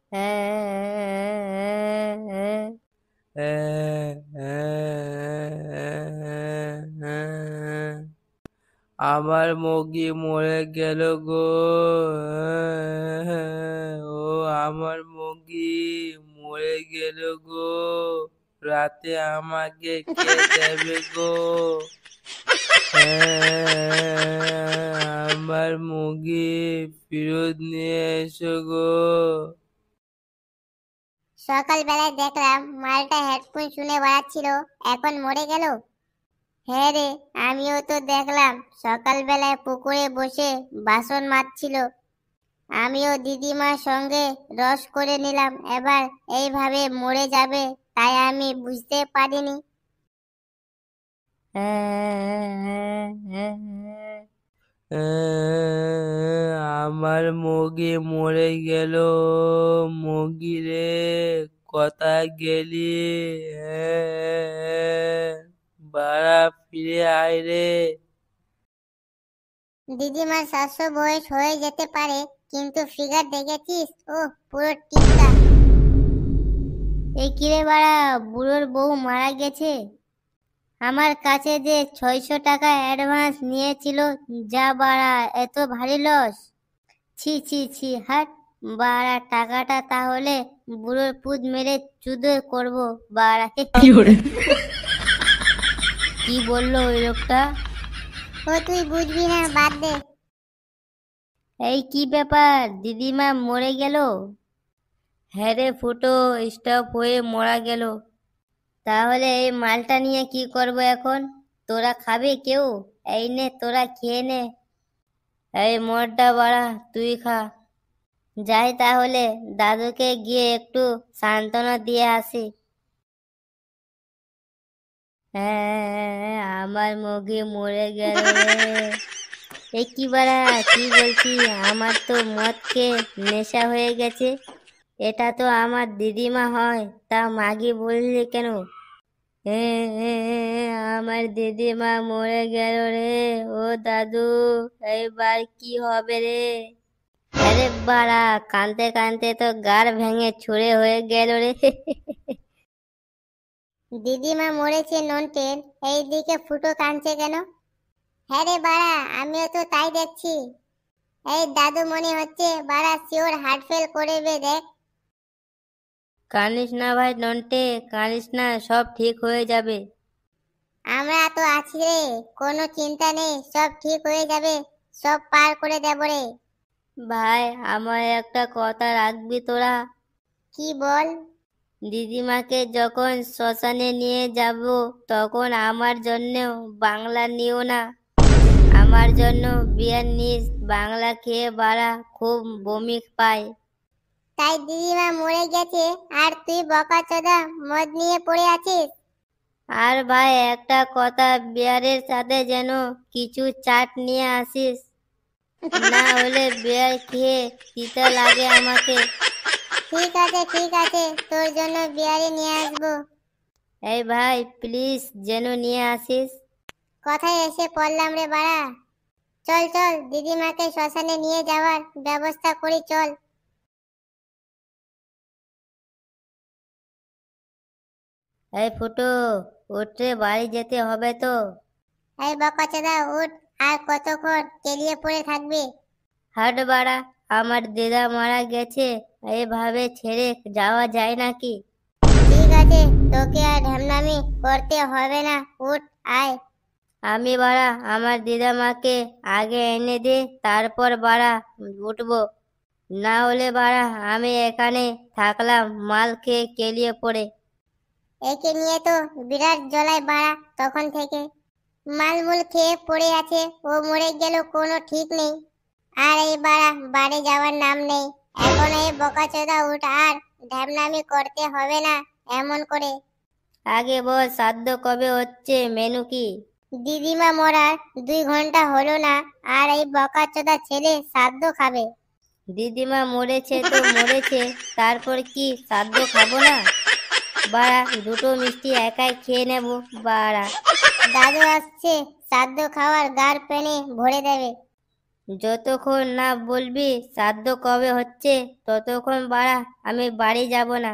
আমার মুরগি মরে গেল গো। ও আমার মুরগি মরে গেল গো। রাতে আমাকে কে দেবে গো? আমার মুরগি ফেরত নিয়ে এসো গো। সকালবেলায় দেখলাম মালটা হেডফোন শুনে বেড়াচ্ছিল, এখন মরে গেল। হ্যাঁ রে, আমিও তো দেখলাম সকালবেলায় পুকুরে বসে বাসন মাজছিল। আমিও দিদিমার সঙ্গে রস করে নিলাম, এবার এইভাবে মরে যাবে তাই আমি বুঝতে পারিনি। আমার মুরগি মরে গেল। মুরগি রে, কোথায় গেলি? বাড়া, ফিরে আয় রে। দিদিমার 700 বয়স হয়ে যেতে পারে, কিন্তু ফিগার দেখেছিস? ও পুরো টিপটা। এই কিরে বাড়া, বুড়োর বউ মারা গেছে। আমার কাছে যে 600 টাকা অ্যাডভান্স নিয়েছিল, যা বাড়া এত ভারী লস। ছি ছি ছি, হাট বাড়া। টাকাটা তাহলে বুড়োর পুত মেরে চুদো করবো বাড়া। কি বললো ওই লোকটা? ও তুই বুঝবি না, বাদ দে। এই কি ব্যাপার, দিদিমা মরে গেল? হ্যাঁ রে ফুটো, স্টপ হয়ে মরা গেল। তাহলে এই মালটা নিয়ে কি করব এখন? তোরা খাবি কেউ? এই নে, তোরা খেয়ে নে। এই মরটা বাড়া, তুই খা। যাই তাহলে, দাদুকে গিয়ে একটু সান্ত্বনা দিয়ে আসি। হ্যাঁ, আমার মুরগি মরে গেল রে। এই কি বাড়া, কি বলছি? আমার তো মদ খেয়ে নেশা হয়ে গেছে। এটা তো আমার দিদিমা হয়, তা মাগি বললি কেন? আমার দিদিমা মরে গেল রে। ও দাদু, এইবার কি হবে রে? আরে বাড়া, কানতে কানতে তো গাড় ভেঙে ছুঁড়ে হয়ে গেল রে। দিদিমা মরেছে নন্টের, এইদিকে ফুটো কাঁদছে কেন? হ্যাঁ রে বাড়া, আমিও তো তাই দেখছি। এই দাদু মনে হচ্ছে বাড়া শিওর হার্ট ফেল করবে, দেখ। কানিস না ভাই নন্টে, কানিস না, সব ঠিক হয়ে যাবে। আমরা তো আছি রে, কোনো চিন্তা নেই, সব ঠিক হয়ে যাবে, সব পার করে দেব রে। ভাই, আমার একটা কথা রাখবি তোরা? কি বল? দিদিমাকে যখন শ্মশানে নিয়ে যাব, তখন আমার জন্য বাংলা নিও না। আমার জন্য বিয়ার নিস, বাংলা খেয়ে বাড়া খুব বমি পায়। তাই দিদিমা মরে গেছে আর তুই বকাচোদা মদ নিয়ে পড়ে আছিস? আর ভাই একটা কথা, বিয়ারের সাথে যেন কিছু চাট নিয়ে আসিস, না হলে বিয়ার খেয়ে তিতা লাগে আমাকে। ঠিক আছে ঠিক আছে, তোর জন্য বিয়ারে নিয়ে আসবো। এই ভাই প্লিজ যেন নিয়ে আসিস। কথায় এসে পড়লাম রে বাড়া। চল চল, দিদিমাকে শ্মশানে নিয়ে যাওয়ার ব্যবস্থা করি, চল। এই ফুটো, উঠে বাড়ি যেতে হবে তো। এই বকাচোদা উঠ, আর কতক্ষণ কেলিয়ে পড়ে থাকবি? হাট বাড়া, আমার দিদা মারা গেছে, এইভাবে ছেড়ে যাওয়া যায় নাকি? ঠিক আছে, তোকে আর ঢ্যামনামি করতে হবে না, উঠ আয়। আমি বাড়া আমার দিদা মাকে আগে এনে দে, তারপর বাড়া উঠবো। না হলে বাড়া আমি এখানে থাকলাম মাল খেয়ে কেলিয়ে পড়ে। একে নিয়ে তো বিরাট জ্বলায় বাড়া তখন থেকে। মালমূল খেয়ে পড়ে আছে, ও মরে গেল কোনো ঠিক নেই। আর এই বাড়া বাড়ি যাওয়ার নাম নেই। এখন এই বকাচোদা উঠ, আর ঢ্যামনামি করতে হবে না এমন করে। আগে বল, শ্রাদ্ধ কবে হচ্ছে, মেনু কি? দিদিমা মরার 2 ঘন্টা হলো না, আর এই বকাচোদা ছেলে শ্রাদ্ধ খাবে? দিদিমা মরেছে তো মরেছে, তারপর কি শ্রাদ্ধ খাবো না? বাড়া, দুটো মিষ্টি একাই খেয়ে নেব বাড়া। দাদু আসছে, শ্রাদ্ধ খাওয়ার গার পেনে ভরে দেবে। যতক্ষণ না বলবি শ্রাদ্ধ কবে হচ্ছে ততক্ষণ বাড়া আমি বাড়ি যাব না।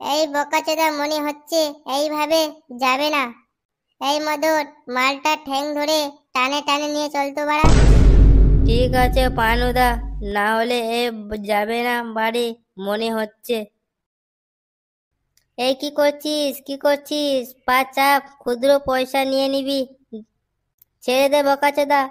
এই বোকাচোদা মনে হচ্ছে এইভাবে যাবে না। এই মদন, মালটা ঠ্যাং ধরে টানে টানে নিয়ে চলতো বাড়া। ঠিক আছে পানুদা, না হলে এ যাবে না বাড়ি মনে হচ্ছে। এই কি করছিস, কি করছিস? পা চাপ, ক্ষুদ্র পয়সা নিয়ে নিবি। ছেড়ে দে বোকাচোদা,